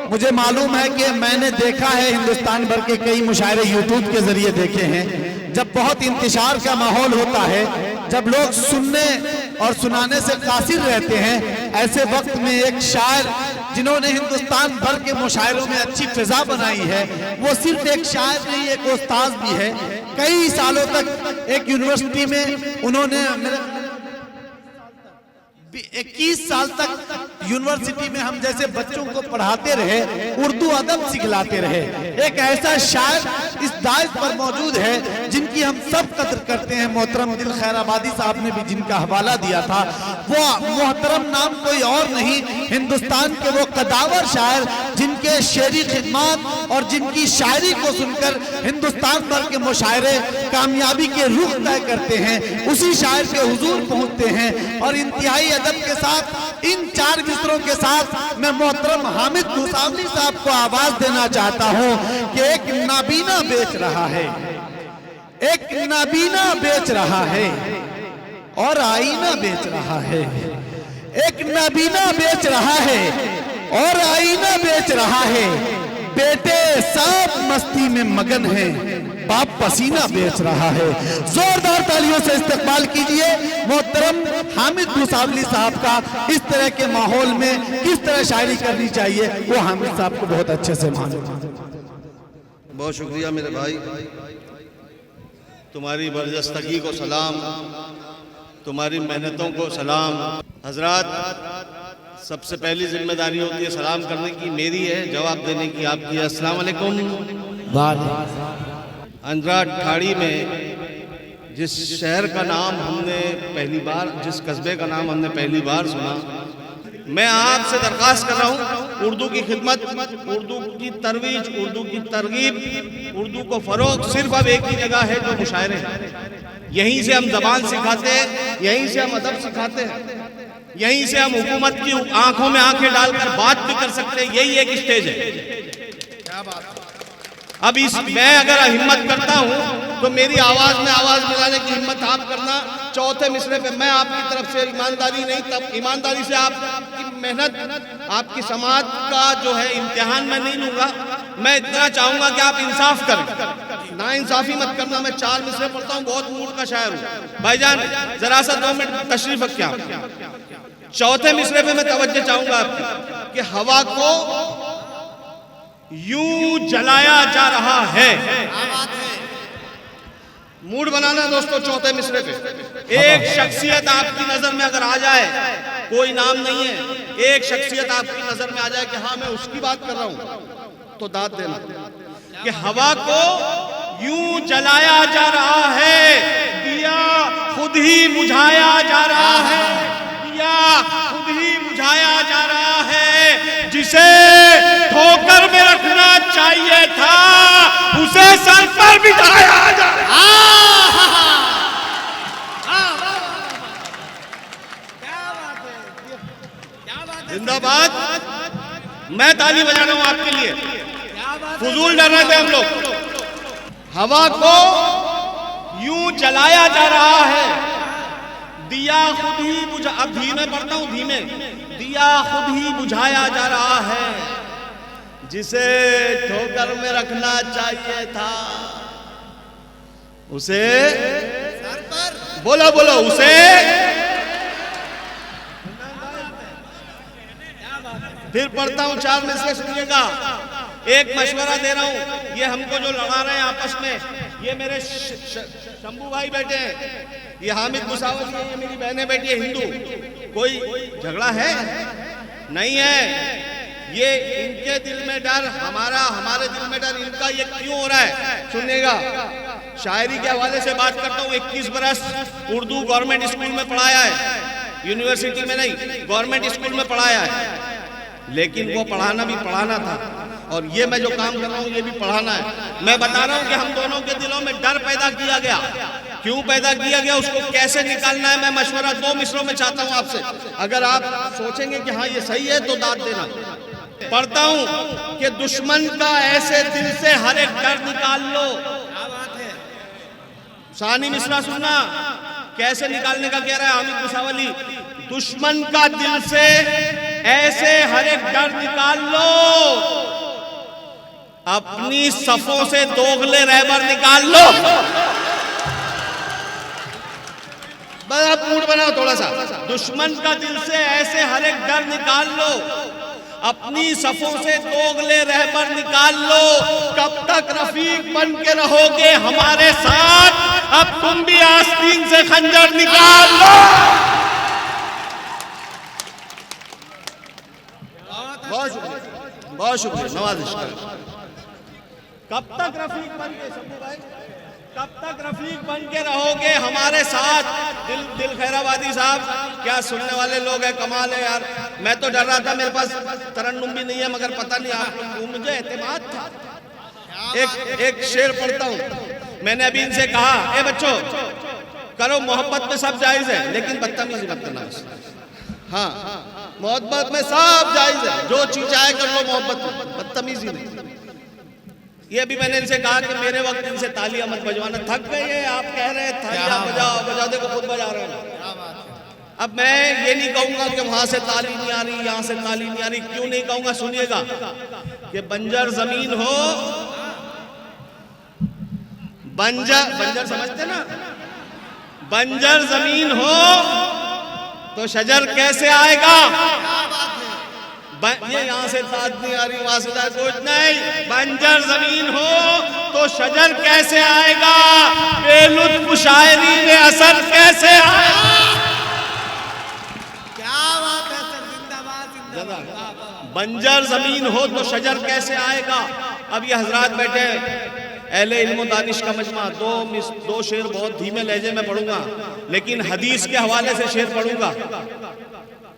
मुझे मालूम है कि मैंने देखा है हिंदुस्तान भर के कई मुशायरे यूट्यूब के जरिए देखे हैं, जब बहुत इंतशार का माहौल होता है, जब लोग सुनने और सुनाने से कासिर रहते हैं, ऐसे वक्त में एक शायर जिन्होंने हिंदुस्तान भर के मुशायरों में अच्छी फिजा बनाई है, वो सिर्फ एक शायर नहीं, एक उस्ताद भी है। कई सालों तक एक यूनिवर्सिटी में उन्होंने 21 साल तक यूनिवर्सिटी में हम जैसे बच्चों को पढ़ाते रहे, उर्दू अदब सिखलाते रहे। एक ऐसा शायर इस दायज पर मौजूद है जिनकी हम सब कदर करते हैं। मोहतरम दिल खैराबादी साहब ने भी जिनका हवाला दिया था, वो मोहतरम नाम कोई और नहीं, हिंदुस्तान के वो कदावर शायर जिनके शेरी खिदमत और जिनकी शायरी को सुनकर हिंदुस्तान भर के मुशायरे कामयाबी के रुख तय करते हैं। उसी शायर के हुजूर पहुंचते हैं और इंतहाई अदब के साथ इन 4 मिसरों के साथ मैं मोहतरम हामिद भूसावली साहब को आवाज देना चाहता हूं कि एक नाबीना बेच रहा है, एक नाबीना बेच रहा है और आईना बेच रहा है। एक नाबीना बेच रहा है और आईना बेच रहा है। बेटे सब मस्ती में मगन है, बाप पसीना बेच रहा है। जोरदार तालियों से इस्तकबाल कीजिए मोहतरम हामिद भूसावली साहब का। इस तरह के माहौल में किस तरह शायरी करनी चाहिए वो हामिद साहब को बहुत अच्छे से मालूम। बहुत शुक्रिया मेरे भाई, तुम्हारी बरजस्तगी को सलाम, तुम्हारी मेहनतों को सलाम। हजरात, सबसे पहली जिम्मेदारी होती है सलाम करने की, मेरी है, जवाब देने की आपकी है। अस्सलाम वालेकुम। अंद्रा ठाड़ी में जिस शहर का नाम हमने पहली बार, जिस कस्बे का नाम हमने पहली बार सुना, मैं आपसे दरख्वास्त कर रहा हूँ, उर्दू की खिदमत, उर्दू की तरवीज, उर्दू की तरगीब, उर्दू को फरोग सिर्फ अब एक ही जगह है, जो मुशायरे हैं। यहीं से हम जबान सिखाते हैं, यहीं से हम अदब सिखाते हैं, यहीं से हम हुकूमत की आंखों में आंखें डालकर बात भी कर सकते हैं। यही एक स्टेज है। क्या बात है। अब इस मैं अगर हिम्मत करता हूं तो मेरी आवाज में आवाज मिलाने की हिम्मत आप करना। चौथे मिसरे पे मैं आपकी तरफ से ईमानदारी नहीं, तब ईमानदारी से आपकी मेहनत, आपकी समाज का जो है इम्तिहान मैं नहीं लूंगा। मैं इतना चाहूंगा कि आप इंसाफ करें, ना इंसाफी मत करना। मैं 4 मिसरे पढ़ता हूँ, बहुत मूड का शायर हूँ। भाईजान जरा सा 2 मिनट तशरीफ रखिए। चौथे मिसरे पे मैं तवज्जो चाहूंगा आपकी कि हवा को यूं जलाया जा रहा है। मूड बनाना दोस्तों। चौथे मिसरे पे एक शख्सियत आपकी नजर में अगर आ जाए, कोई नाम नहीं है, एक शख्सियत आपकी नजर में आ जाए कि हाँ मैं उसकी बात कर रहा हूं, तो दाद देना कि हवा को यूं जलाया जा रहा है, दिया खुद ही बुझाया जा रहा है, दिया खुद ही बुझाया जा रहा है। जिसे ठोकर में रखना चाहिए था, उसे सर पर बिठाया जा रहा है। जिंदाबाद। मैं ताली बजा रहा हूं आपके लिए। फुजूल डर रहे थे हम लोग। हवा को यूं जलाया जा रहा है, दिया खुद ही बुझा, अब धीमे पढ़ता हूं, धीमे, दिया खुद ही बुझाया जा रहा है। जिसे ठोकर में रखना चाहिए था, उसे सर पर, बोलो बोलो, उसे फिर पढ़ता हूं 4 में से सुनिएगा। एक मशवरा दे रहा हूं, ये हमको जो लड़ा रहे हैं आपस में, ये मेरे शंभू भाई बैठे हैं, ये हामिद भूसावली है, ये मेरी बहनें बैठी है हिंदू। कोई झगड़ा है नहीं है। ये इनके दिल में डर, हमारे दिल में डर, इनका ये क्यों हो रहा है सुनिएगा। शायरी के हवाले से बात करता हूँ। 21 बरस उर्दू गवर्नमेंट स्कूल में पढ़ाया है, यूनिवर्सिटी में नहीं, गवर्नमेंट स्कूल में पढ़ाया है। लेकिन वो पढ़ाना भी पढ़ाना था, और ये मैं जो काम कर रहा हूँ ये भी पढ़ाना है। मैं बता रहा हूँ कि हम दोनों के दिलों में डर पैदा किया गया। क्यों पैदा किया गया, उसको कैसे निकालना है, मैं मशवरा 2 मिसरों में चाहता हूँ आपसे। अगर आप सोचेंगे कि हाँ ये सही है तो दाद देना। पढ़ता हूँ कि दुश्मन का ऐसे दिल से हर एक डर निकाल लो। सानी मिसरा सुनना, कैसे निकालने का कह रहा है हामिद भूसावली। दुश्मन का दिल से ऐसे हर एक डर निकाल लो अपनी सफों से दोगले रहबर निकाल लो। बस आप मूड बनाओ थोड़ा सा, दुश्मन का दिल से ऐसे हर एक डर निकाल लो, अपनी सफों से दोगले रहबर निकाल लो। कब तक रफीक बन के रहोगे हमारे साथ, अब तुम भी आस्तीन से खंजर निकाल लो। बहुत शुक्रिया नवाजिश। कब तक रफीक बन के, शंभू भाई, कब तक रफीक बन के रहोगे हमारे साथ। दिल खैराबादी साहब, क्या सुनने वाले लोग हैं, कमाल है यार। मैं तो डर रहा था, मेरे पास तरन्नुम भी नहीं है, मगर पता नहीं आप लोगों को मुझे एतमाद था। एक शेर पढ़ता हूं। मैंने अभी इनसे कहा, ए बच्चों, करो मोहब्बत में सब जायज है, लेकिन बदतमीजी मत करना। हाँ, मोहब्बत में सब जायज है, जो चीज चाहे कर लो मोहब्बत में, बदतमीजी नहीं। ये भी मैंने इनसे कहा कि मेरे वक्त इनसे तालियां मत बजवाना, थक गए हैं। आप कह रहे हैं तालियां बजाओ, बजा दे को खुद बजा रहे हैं। अब मैं ये नहीं कहूंगा कि वहां से ताली नहीं आ रही, यहां से ताली नहीं आ रही। क्यों नहीं कहूंगा, सुनिएगा। कि बंजर जमीन हो, बंजर समझते ना, बंजर जमीन हो तो शजर कैसे आएगा। ये यहाँ से ताज नहीं आ रही, वहां से कुछ नहीं। बंजर जमीन हो तो शजर कैसे आएगा, बेलुत्फ शायरी में असर कैसे आएगा। क्या बात है सर, जिंदाबाद जिंदाबाद। बंजर जमीन हो तो शजर कैसे आएगा। अब ये हजरात बैठे, अहले इल्म दानिश का मजमा। दो शेर बहुत धीमे लहजे में पढ़ूंगा, लेकिन हदीस के हवाले से शेर पढ़ूंगा।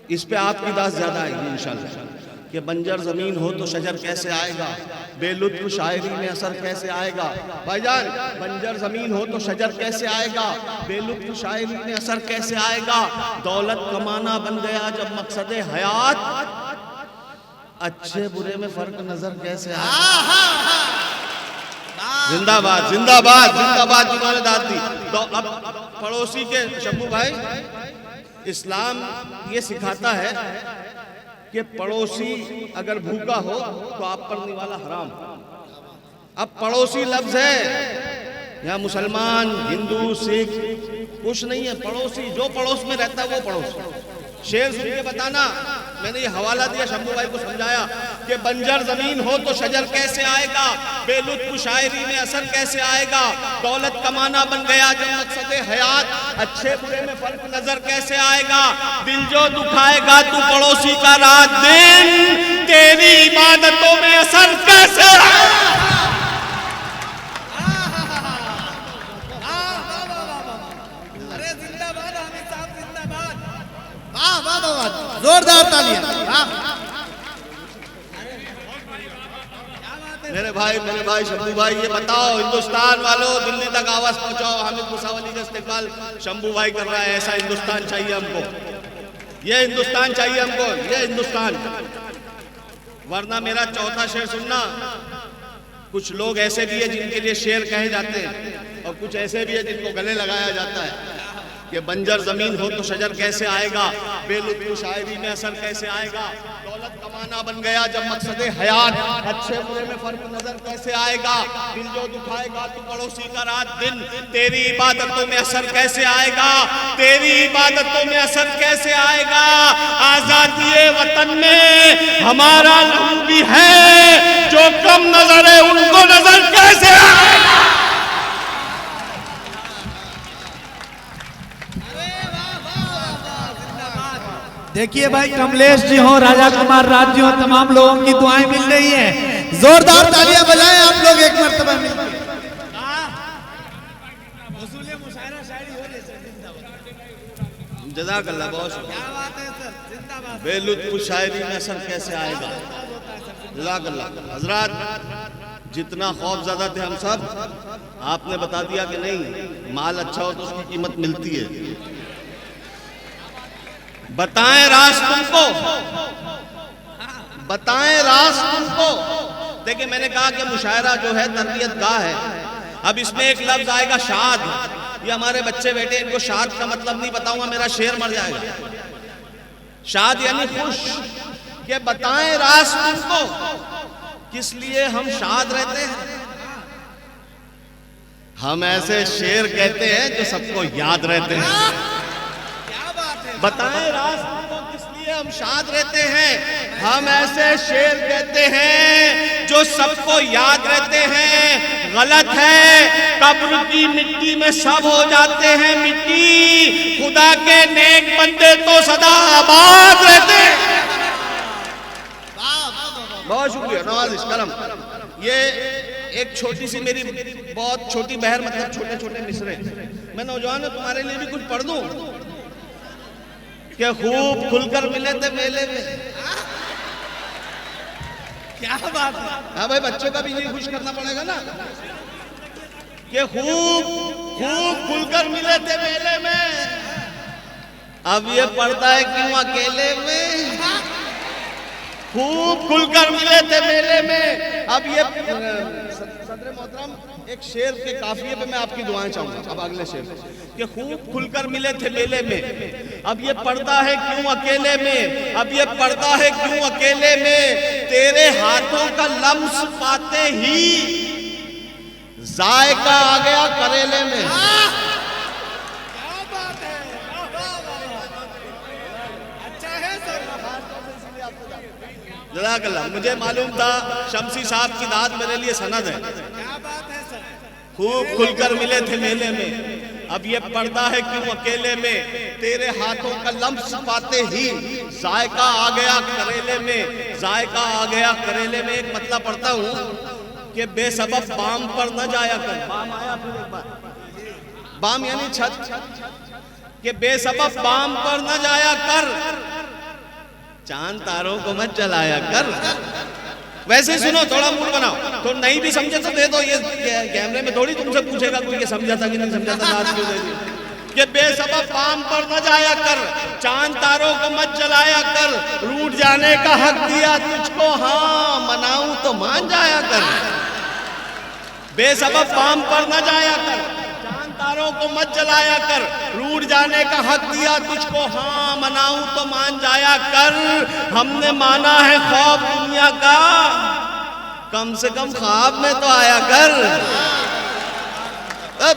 इस पे आपकी दास ज्यादा आएगी इंशाल्लाह। कि बंजर जमीन हो तो शजर कैसे आएगा, बेलुत्फ शायरी में असर कैसे आएगा। भाईजान, बंजर जमीन हो तो शजर कैसे आएगा, बेलुत्फ शायरी में असर कैसे आएगा। दौलत कमाना बन गया जब मकसद हयात, अच्छे बुरे में फर्क नजर कैसे आएगा। जिंदाबाद जिंदाबाद जिंदाबाद, जिन्होंने दाद दी। तो अब पड़ोसी के, शंभू भाई, इस्लाम ये सिखाता है कि पड़ोसी अगर भूखा हो तो आप पर निवाला हराम। अब पड़ोसी लफ्ज है, यहाँ मुसलमान हिंदू सिख कुछ नहीं है, पड़ोसी जो पड़ोस में रहता है वो पड़ोसी। शेर सुन के बताना, मैंने ये हवाला दिया, शंभू भाई को समझाया कि बंजर जमीन हो तो शजर कैसे आएगा, बेलुत्फ शायरी में असर कैसे आएगा। दौलत कमाना बन गया जब मकसद हयात, अच्छे बुरे में फर्क नजर कैसे आएगा। दिल जो दुखाएगा तू पड़ोसी का रात दिन, तेरी इबादतों में असर कैसे आएगा। अरे जिंदाबाद हामिद साहब, जिंदाबाद। वाह वाह वाह, जोरदार तालियां। मेरे भाई शंभू भाई, ये बताओ हिंदुस्तान वालों, दिल्ली तक आवाज पहुंचाओ। हामिद मुसावली का इस्तेमाल शंभू भाई कर रहा है। ऐसा हिंदुस्तान चाहिए हमको, ये हिंदुस्तान चाहिए हमको, ये हिंदुस्तान। वरना मेरा चौथा शेर सुनना। कुछ लोग ऐसे भी है जिनके लिए शेर कहे जाते हैं, और कुछ ऐसे भी है जिनको गले लगाया जाता है। कि बंजर जमीन हो तो शजर कैसे आएगा, बेलुत्फ शायरी में असर कैसे आएगा। दौलत कमाना बन गया जब मकसद हयात, अच्छे बुरे में फर्क नजर कैसे आएगा। दिल जो दुखाएगा तू पड़ोसी का रात दिन, तेरी इबादतों में असर कैसे आएगा, तेरी इबादतों में असर कैसे आएगा। आजादी वतन में हमारा लहू भी है, जो कम नजर है उनको नजर कैसे आएगा। देखिए भाई, कमलेश जी हो, राजा कुमार राज जी हो, तमाम लोगों की दुआएं मिल रही हैं। जोरदार तालियां बजाएं आप लोग एक मर्तबा मिलकर। जज़ाकल्लाह, बहुत शुक्रिया। बेलुत्फ शायरी में असर कैसे आएगा। जज़ाकल्लाह। हजरात, जितना खौफज़दा थे हम सब, आपने बता दिया कि नहीं, माल अच्छा हो तो उसकी कीमत मिलती है। बताएं राज तुमको, बताएं राज तुमको। देखिए, मैंने कहा कि मुशायरा जो है तरबियत गाह है। अब इसमें एक लफ्ज आएगा शाद। ये हमारे बच्चे बैठे, इनको शाद का मतलब नहीं बताऊंगा, मेरा शेर मर जाएगा। शाद यानी खुश। कि बताएं राज तुमको, किस लिए हम शाद रहते हैं? हम ऐसे शेर कहते हैं जो सबको याद रहते हैं। क्या बात है? बताएं राज को किस लिए हम शाद रहते हैं? हम ऐसे शेर कहते हैं जो सबको याद रहते हैं। गलत है, कब्र की मिट्टी में सब हो जाते हैं मिट्टी, खुदा के नेक बंदे तो सदा आबाद रहते हैं। बहुत शुक्रिया नवाजिश करम। ये एक छोटी सी मेरी बहुत छोटी बहर, मतलब छोटे छोटे मिसरे। मैं नौजवान हूं, तुम्हारे लिए भी कुछ पढ़ दूं क्या? खूब खुलकर मिले थे मेले में। क्या बात है? हाँ भाई, बच्चों का भी ये खुश करना पड़ेगा ना कि खूब खूब खुलकर मिले थे मेले में। अब ये पढ़ता है क्यों अकेले में? खूब खुलकर मिले थे मेले में। अब ये सदर मोहतरम, एक शेर के काफिये पे मैं आपकी दुआएं चाहूंगा। अब अगले शेर कि खूब खुलकर मिले थे मेले में, अब ये पढ़ता है क्यों अकेले में? अब ये पढ़ता है क्यों अकेले में? तेरे हाथों का लम्स पाते ही जायका आ गया करेले में। क्या बात है? अच्छा है सर। जज़ाकल्लाह। मुझे मालूम था शमसी साहब की दाद मेरे लिए सनद है। क्या बात है सर? खूब खुलकर मिले थे मेले में, अब ये पढ़ता है क्यों अकेले में? तेरे हाथों का लम्स पाते ही जायका आ गया करेले में। जायका आ गया करेले में। एक मतलब पढ़ता हूँ कि बेसबब बाम पर न जाया कर। बाम आया फिर एक बार, बाम यानी छत, कि बेसबब बाम पर न जाया कर, चांद तारों को मत जलाया कर। वैसे ही सुनो, थोड़ा मूड बनाओ। तो नहीं भी समझे तो दे दो, ये कैमरे में थोड़ी तुमसे पूछेगा कोई कि समझा था कि नहीं समझा था, रात क्यों दे दी? कि बेसबब बाम पर न जाया कर, चांद तारों को मत जलाया कर, रूठ जाने का हक दिया तुझको, हाँ मनाऊं तो मान जाया कर। बेसबब बाम पर न जाया कर, चांद तारों को मत जलाया कर, रूठ जाने का हक दिया तुझको, हाँ मनाऊं तो मान जाया कर। हमने माना है ख्वाब दुनिया का, कम से कम ख्वाब में तो आया कर।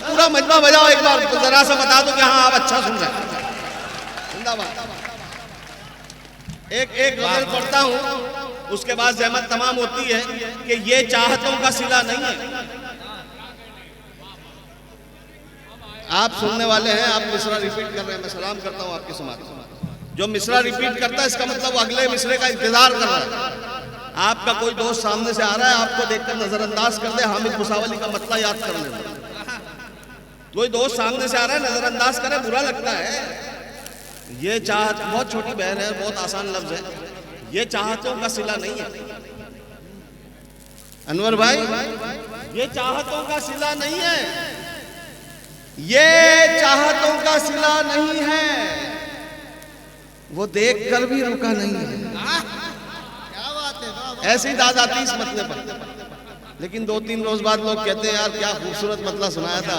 पूरा मजमा बजाओ एक बार, जरा सा बता दो कि हाँ आप अच्छा सुन रहे हैं। जिंदाबाद। एक गजल पढ़ता हूँ, उसके बाद जहमत तमाम होती है कि ये चाहतों का सिला नहीं है। आप सुनने वाले हैं, आप मिसरा रिपीट कर रहे हैं, मैं सलाम करता हूँ आपके समाज। जो मिसरा रिपीट करता है इसका मतलब अगले मिसरे का इंतजार कर रहा है। आपका कोई दोस्त सामने से आ रहा है, आपको देखकर नजरअंदाज कर दे, हामिद मुसावली का मतला याद कर ले। कोई दोस्त सामने से आ रहा है, नजरअंदाज करे, बुरा लगता है। ये चाहत, बहुत छोटी बहन है, बहुत आसान लफ्ज है, ये चाहतों का सिला नहीं है। अनवर भाई, ये चाहतों का सिला नहीं है, ये चाहतों का सिला नहीं है, वो देख कर भी रुका नहीं है। क्या बात है? ऐसे ही दाद आती इस मतले पर। लेकिन 2-3 रोज बाद लोग कहते हैं यार क्या खूबसूरत मतला सुनाया था।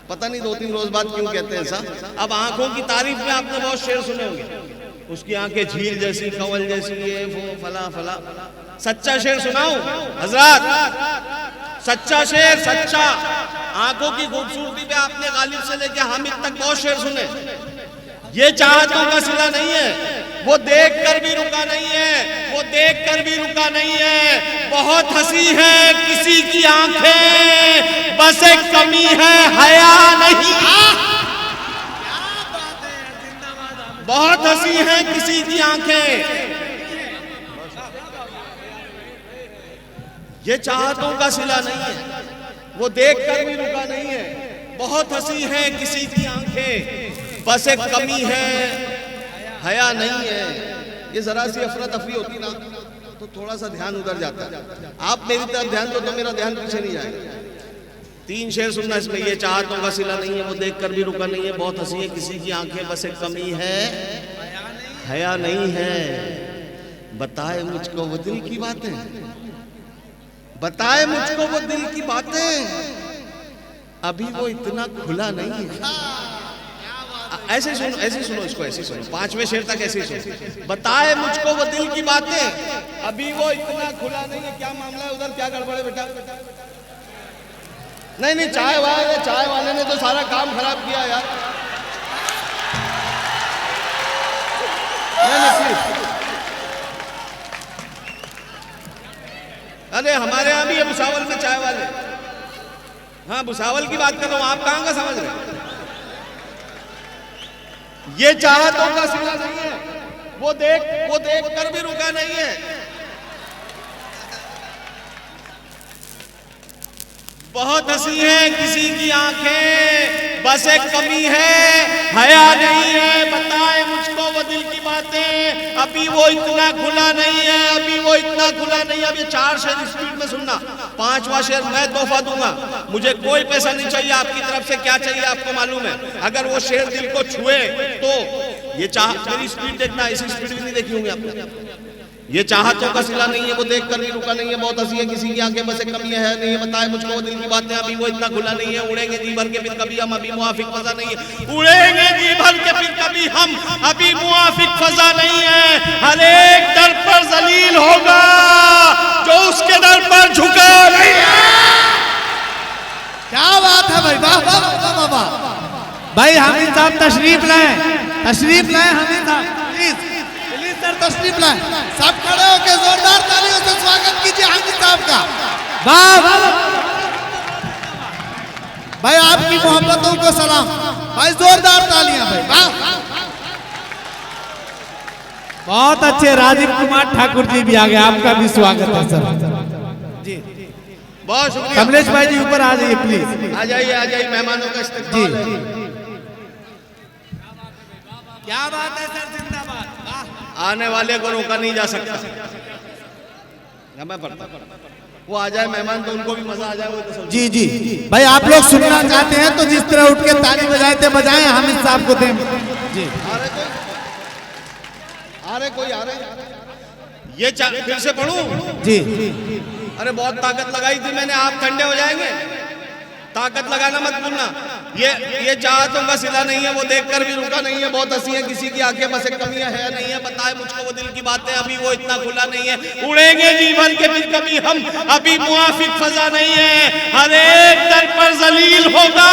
पता नहीं 2-3 रोज बाद क्यों कहते हैं ऐसा। अब आंखों की तारीफ में आपने बहुत शेर सुने होंगे, उसकी आंखें झील जैसी, कंवल जैसी, ये वो फला फला। सच्चा शेर सुनाऊं हजरात? सच्चा शेर, सच्चा। आंखों की खूबसूरती पे आपने गालिब से लेके हामिद तक बहुत शेर सुने। ये चाहतों का सिला नहीं है, वो देख कर भी रुका नहीं है, वो देख कर भी रुका नहीं है। बहुत हंसी है किसी की आंखें, बस एक कमी है हया नहीं। क्या बात है? जिंदाबाद। बहुत हंसी है किसी की आंखें, ये चाहतों का सिला नहीं है, वो देख कर भी रुका नहीं है। बहुत हंसी है किसी की आंखें, बस एक कमी है हया नहीं है। ये जरा सी अफरा तफरी होती ना तो थोड़ा सा ध्यान उधर जाता है। आप मेरी तरफ ध्यान दो तो मेरा ध्यान पीछे नहीं जाएगा। 3 शेर सुनना इसमें। ये चाहतों का सिला नहीं है, वो देख कर भी रुका नहीं है, बहुत हंसी है किसी की आंखें, बस एक कमी है हया नहीं है। बताए मुझको वो दिल की बातें, बताए मुझको वो दिल की बातें, अभी वो इतना खुला नहीं है। ऐसे सुनो, ऐसे सुनो इसको, ऐसे सुनो, 5वें शेर तक ऐसे सुनो। बताए मुझको वो दिल की बातें, अभी वो इतना खुला नहीं है। क्या मामला है उधर, क्या गड़बड़ है बेटा? नहीं नहीं, चाय वाले ने तो सारा काम खराब किया यार। नहीं प्लीज, अरे हमारे यहाँ भी है भुसावल में चाय वाले। हाँ भुसावल की बात कर रहा हूँ, आप कहाँ का समझ रहे हैं? ये चाहतों का सिला नहीं है, वो देख कर भी रुका नहीं है। बहुत हंसी है किसी की आंखें, बस एक कमी है, हया नहीं है। बताए मुझको वो दिल की बातें, अभी वो इतना खुला नहीं है, अभी वो इतना खुला नहीं है। अब ये 4 शेर स्पीड में सुनना, 5वां शेर मैं तोहफा दूंगा। मुझे कोई पैसा नहीं चाहिए आपकी तरफ से, क्या चाहिए आपको मालूम है? अगर वो शेर दिल को छुए तो ये मेरी स्पीड देखना, ऐसी स्पीड भी नहीं देखी होंगी आपने। ये चाहतों का सिला नहीं है, वो देख कर नहीं रुका नहीं है। बहुत हंसी है किसी की आंखें, बस एक कमी है नहीं है। बताए मुझको वो दिल की बातें, अभी वो इतना खुला नहीं है। उड़ेंगे जी भर के फिर कभी हम, अभी मुआफिक फजा नहीं है। उड़ेंगे जी भर के फिर कभी हम, अभी मुआफिक फजा नहीं है। हर एक दर पर जलील होगा जो उसके दर पर झुका नहीं है। क्या बात है भाई, वाह वाह वाह वाह। भाई हामिद साहब तशरीफ लाए, तशरीफ लाए हामिद साहब, प्लीज सर तशरीफ लाए। सब खड़े होकर जोरदार तालियों से स्वागत कीजिए हामिद साहब का। वाह वाह भाई, आपकी मोहब्बतों को सलाम भाई, जोरदार तालियां भाई, वाह। बहुत अच्छे, राजीव कुमार ठाकुर जी भी आ गए, आपका भी स्वागत है सर जी। बहुत शुक्रिया। कमलेश भाई जी ऊपर आ जाइए प्लीज, आ जाइए, मेहमानों का इस्तेमाल है। क्या बात है सर, जिंदाबाद। आने वाले को रोका नहीं जा सकता। मैं पढ़ता, वो आ जाए मेहमान तो उनको भी मजा आ जाए, वो तो जी जी भाई। आप लोग सुनना चाहते हैं तो जिस तरह उठ के ताली बजाए थे बजाएं, हामिद साहब को दें जी। आ रहे ये फिर से पढ़ूं जी। अरे बहुत ताकत लगाई थी मैंने, आप ठंडे हो जाएंगे। ताकत लगाना मत भूलना। ये चाहतों का सिला नहीं है, वो देखकर भी रुका नहीं है। बहुत हंसी है किसी की आंखें, बस एक कमी है नहीं है। बताए मुझको वो दिल की बातें, अभी वो इतना खुला नहीं है। उड़ेंगे जीवन के फिर कभी हम, अभी मुआफिक फजा नहीं है। हर एक दर पर जलील होगा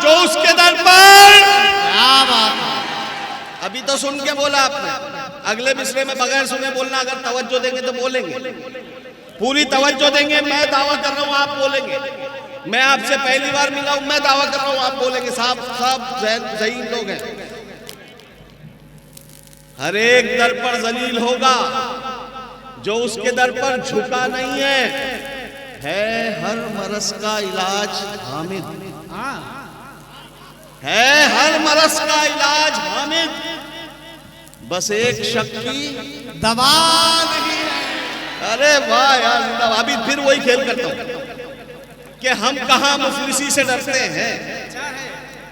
जो उसके दर पर। क्या बात है, अभी तो सुन के बोला आपने, अगले मिसरे में बगैर सुने बोलना। अगर तवज्जो देंगे तो बोलेंगे, पूरी तवज्जो देंगे। मैं दावा कर रहा हूं आप बोलेंगे। मैं आपसे पहली बार मिला हूं, मैं दावा कर रहा हूं आप बोलेंगे। साहब ज़हीन लोग हैं। हर एक दर पर जलील होगा जो उसके दर पर झुका नहीं है हर मरस का इलाज हामिद, है हर मरस का इलाज हामिद। बस एक शक की दवा नहीं है। अरे वाह यार, जिंदाबाद। अभी फिर वही खेल करता हूं कि हम कहां मुफलिसी से डरते हैं।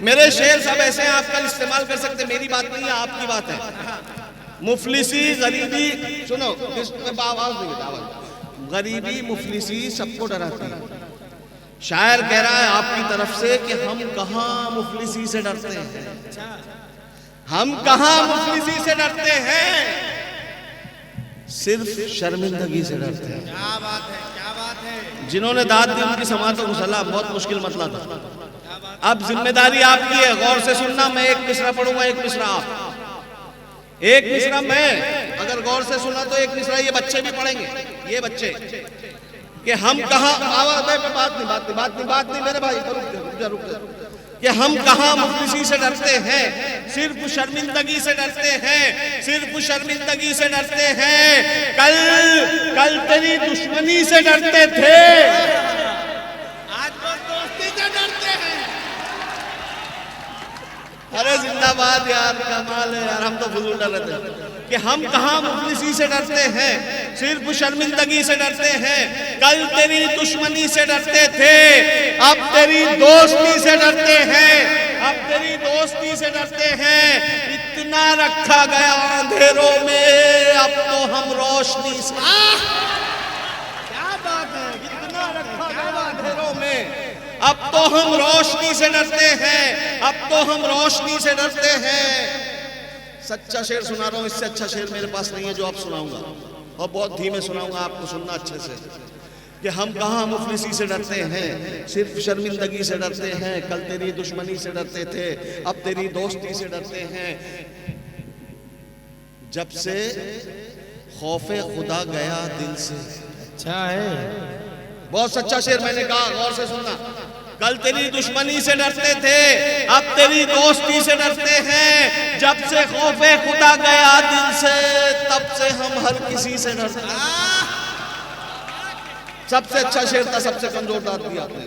मेरे शेर सब ऐसे हैं, आप कल इस्तेमाल कर सकते हैं। मेरी बात नहीं है, आपकी बात है। मुफलिसी गरीबी, सुनो आवाज नहीं, गरीबी मुफलिसी सबको डराती है। शायर कह रहा है आपकी तरफ से कि हम कहां मुफलिसी से डरते हैं, हम कहां मुफलिसी से डरते हैं, सिर्फ शर्मिंदगी से डरते हैं। क्या बात है, क्या बात है। जिन्होंने दाद दी उनकी समातों को सलाम। बहुत मुश्किल मसला था। अब जिम्मेदारी आपकी है, गौर से सुनना। मैं एक मिसरा पढ़ूंगा, एक मिसरा आप, एक मिसरा मैं। अगर गौर से सुना तो एक मिसरा ये बच्चे भी पढ़ेंगे, ये बच्चे कि हम कहां, बात नहीं मेरे भाई, रुक जा। कि हम कहां मुफलिसी से डरते हैं, सिर्फ शर्मिंदगी से डरते हैं, सिर्फ शर्मिंदगी से डरते हैं। कल तेरी दुश्मनी से डरते थे, आज वो दोस्ती से डरते हैं। अरे जिंदाबाद यार, कमाल है यार। हम तो फजूल डर रहे थे कि हम कहां मुफलिसी से डरते हैं, सिर्फ शर्मिंदगी से डरते हैं। कल तेरी दुश्मनी से डरते थे, अब तेरी दोस्ती से डरते हैं, अब तेरी दोस्ती से डरते हैं। इतना रखा गया अंधेरों में, अब तो हम रोशनी से। क्या बात है, इतना रखा गया अंधेरों में, अब तो हम रोशनी से डरते हैं, अब तो हम रोशनी से डरते हैं। सच्चा शेर सुना रहा हूं, इससे अच्छा शेर मेरे पास नहीं है जो आप सुनाऊंगा, और बहुत धीमे सुनाऊंगा, आपको सुनना अच्छे से। कि हम कहाँ मुफलिसी से डरते हैं, सिर्फ शर्मिंदगी से डरते हैं। कल तेरी दुश्मनी से डरते थे, अब तेरी दोस्ती से डरते हैं। जब से खौफे खुदा गया दिल से। अच्छा है, बहुत सच्चा शेर मैंने कहा, गौर से सुनना। कल तेरी दुश्मनी से डरते थे, अब तेरी दोस्ती से डरते हैं। जब से खौफे खुदा गया दिल से, तब से हम हर किसी से डरते हैं। सबसे अच्छा शेर था, सबसे कमजोर दाद दिया आपने।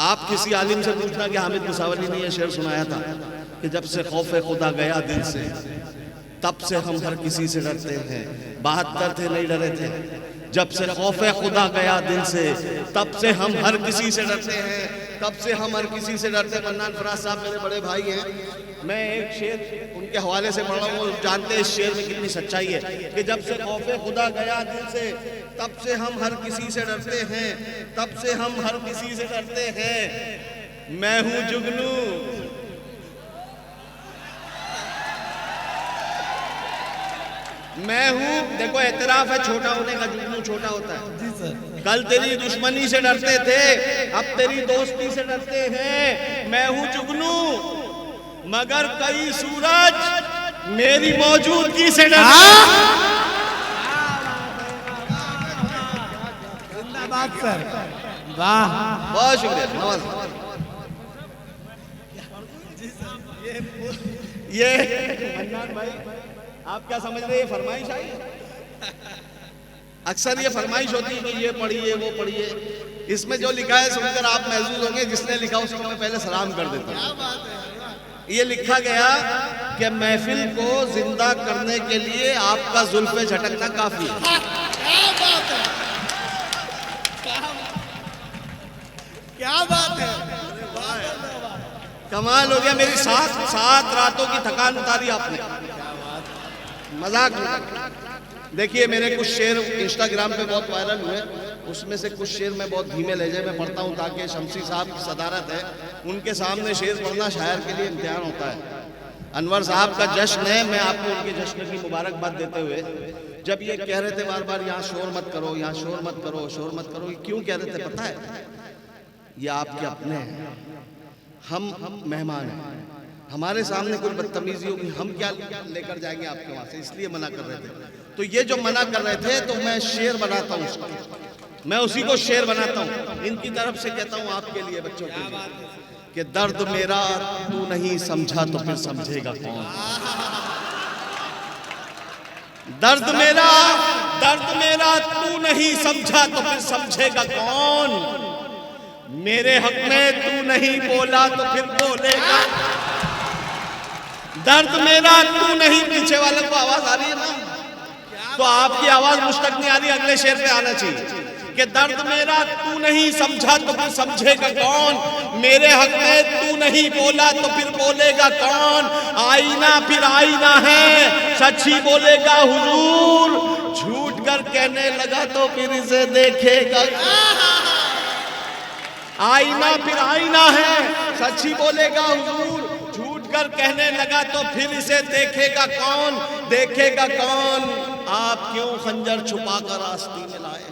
आप किसी आलिम से पूछना कि हामिद मुसावरी ने यह शेर सुनाया था कि जब से खौफे खुदा गया दिल से, तब से हम हर किसी से डरते हैं। 72 थे, नहीं डरे थे। जब से खौफे खुदा गया दिल से, तब से हम हर किसी से डरते हैं, तब से हम हर किसी से डरते हैं। मन्नान फराज साहब मेरे बड़े भाई हैं, मैं एक शेर उनके हवाले से पढ़ रहा हूँ, जानते हैं इस शेर में कितनी सच्चाई है। कि जब से खौफे खुदा गया दिल से, तब से हम हर किसी से डरते हैं, तब से हम हर किसी से डरते हैं। मैं हूँ जुगनू, मैं हूँ, देखो एतराफ है छोटा होने का, जुगनू छोटा होता है। जी सर। कल तेरी दुश्मनी से डरते थे, अब तेरी दोस्ती से डरते हैं। मैं हूँ जुगनू, मगर कई सूरज मेरी मौजूदगी से डरते हैं। जिंदाबाद सर, वाह। बहुत शुक्रिया, नवाज। ये मन्नान भाई, आप क्या समझ रहे हैं, फरमाइश आई है? अक्सर ये फरमाइश होती है कि ये पढ़िए वो पढ़िए। इसमें जो लिखा है सुनकर आप महसूस होंगे, जिसने लिखा उसको मैं पहले सलाम कर देता हूँ। ये लिखा गया कि महफिल को जिंदा करने के लिए आपका जुल्फे झटकना काफी है। क्या बात है, कमाल हो गया। मेरी 7 रातों की थकान उतारी आपने, मजाक नहीं। देखिए मेरे कुछ शेर इंस्टाग्राम पे बहुत वायरल हुए, उसमें से कुछ शेर मैं बहुत धीमे लहजे में पढ़ता हूँ ताकि शमसी साहब की सदारत है, उनके सामने शेर पढ़ना शायर के लिए इम्तिहान होता है। अनवर साहब का जश्न है, मैं आपको उनके जश्न की मुबारकबाद देते हुए, जब ये कह रहे थे बार बार यहाँ शोर मत करो, यहाँ शोर मत करो, शोर मत करो, ये क्यों कह रहे थे पता है? ये आपके अपने हैं, हम मेहमान हैं, हमारे सामने कोई बदतमीजी होगी, हम क्या लेकर जाएंगे आपके वहां से, इसलिए मना कर रहे थे। तो ये जो मना कर रहे थे, तो मैं शेर बनाता हूँ उसको, मैं उसी को शेर बनाता हूँ, इनकी तरफ से कहता हूँ आपके लिए, बच्चों के लिए, कि दर्द मेरा तू नहीं समझा तो फिर समझेगा कौन। दर्द मेरा तू नहीं समझा तो फिर समझेगा कौन। मेरे हक में तू नहीं बोला तो फिर बोलेगा। दर्द मेरा तू नहीं, पीछे वाले को आवाज आ रही है ना, तो आपकी आवाज मुझ तक नहीं आ रही, अगले शेर पे आना चाहिए कि दर्द मेरा तू नहीं समझा तो फिर समझेगा कौन। मेरे हक में तू नहीं बोला तो फिर बोलेगा कौन। आईना फिर आईना है, सच ही बोलेगा हुजूर, झूठ कर कहने लगा तो फिर इसे देखेगा। आईना फिर आईना है, सच ही बोलेगा हुजूर, झूठ कर कहने लगा तो फिर इसे देखेगा कौन, देखेगा कौन। आप क्यों खंजर छुपा कर आस्ती में लाए?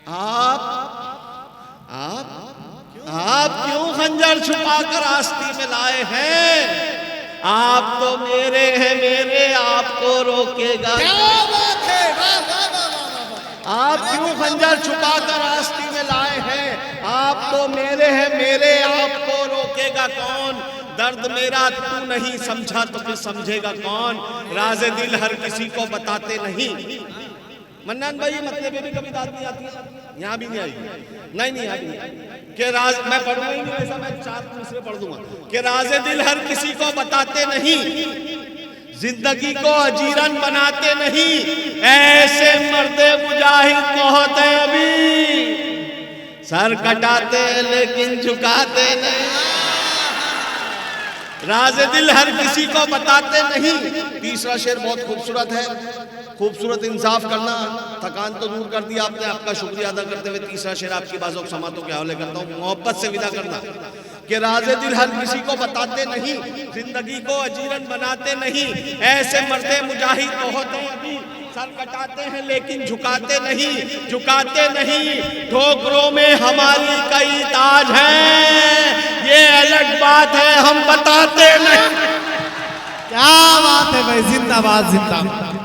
आप क्यों खंजर छुपा कर आस्ती में लाए हैं? आप तो मेरे हैं, मेरे आपको रोकेगा। आप क्यों खंजर छुपा कर आस्ती में लाए हैं? आप तो मेरे हैं, मेरे आपको रोकेगा कौन। दर्द मेरा तू नहीं समझा तो फिर समझेगा कौन। राज़े दिल हर किसी को बताते नहीं। मन्नान भाई, मतलब भी कभी बात नहीं आती, यहाँ भी नहीं आएगी, नहीं आएगी कि राज, मैं पढ़ूंगा ही नहीं, ऐसा मैं 4 दूसरे पढ़ दूंगा कि राज़े दिल हर किसी को बताते नहीं, जिंदगी को अजीरन बनाते नहीं। ऐसे मर्दे मुजाहिद को होते अभी, सर कटाते लेकिन झुकाते नहीं। राज़े दिल हर किसी को बताते नहीं। तीसरा शेर बहुत खूबसूरत है, खूबसूरत इंसाफ करना, थकान तो दूर कर दिया आपने, आपका शुक्रिया अदा करते हुए तीसरा शेर आपकी बाज़ों समातों के हवाले करता हूँ, मोहब्बत से विदा करना कि राज़े दिल हर किसी को बताते नहीं, जिंदगी को अजीरन बनाते नहीं, ऐसे मर्दे मुजाहिद बहुत हैं अभी, सर कटाते हैं लेकिन झुकाते नहीं, झुकाते नहीं, ठोकरों में हमारी कई ताज हैं, ये अलग बात है हम बताते नहीं। क्या बात है भाई, जिंदाबाद जिंदाबाद।